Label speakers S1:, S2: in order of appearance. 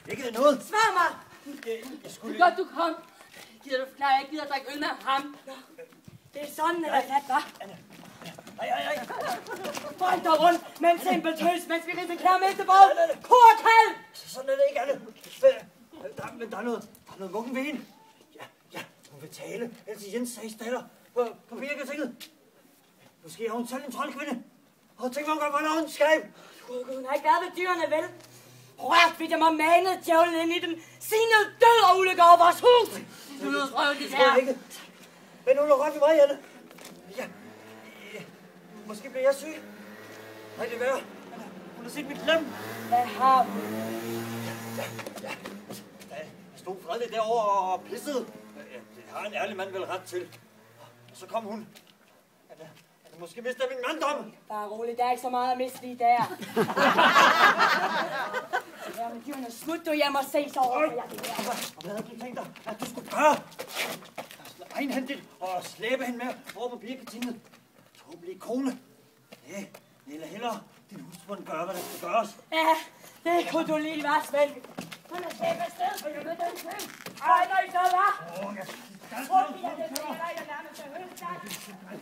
S1: Ikke noget.
S2: Svar mig!
S1: Jeg skulle...
S2: Godt, du kom. Gider du forklare, jeg gider drikke øl med ham? Det er sådan, eller hvad, hva'?
S1: Nej.
S2: Folk der rundt med en simpel tøs, mens vi risikerer med til båd. Korkald!
S1: Sådan er det ikke, Anne. Men der er noget vuggen ved hende. Ja, hun vil tale. Else Jens sags datter på Birketinget. Måske har hun selv en troldkvinde. Og tænk mig, hvor der er ondskab.
S2: Hun har ikke været ved dyrene, vel? Rørt ved dem og manet djævlen ind i den. Signede død og ulykke over vores hus. Du er røvligt her.
S1: Ikke. Men hun har rørt ved mig, Anne. Ja. Måske bliver jeg syg. Nej, det er værre. Hun har set mit lem.
S2: Hvad har hun?
S1: Ja. Jeg stod fredeligt derovre og pissede. Ja, det har en ærlig mand vel ret til. Og så kom hun. Måske mister min manddom.
S2: Bare roligt, der er ikke så meget at miste lige der. Ja, men dyrene, smut du hjem og se så over, for jeg det her.
S1: Og hvad havde du tænkt dig, at du skulle gøre? Egenhændigt og slæbe hende med over på Birketinget. Tåbelig kone. Ja, eller hellere din husbund gør, hvad der skal gøres.
S2: Ja, det kunne du lige være, Svend. Hun er slæbt afsted, for jeg ved den køb. Ej, når I så var.
S1: Jeg skal
S2: Tror vi, at det er dig, der nærmest er højt.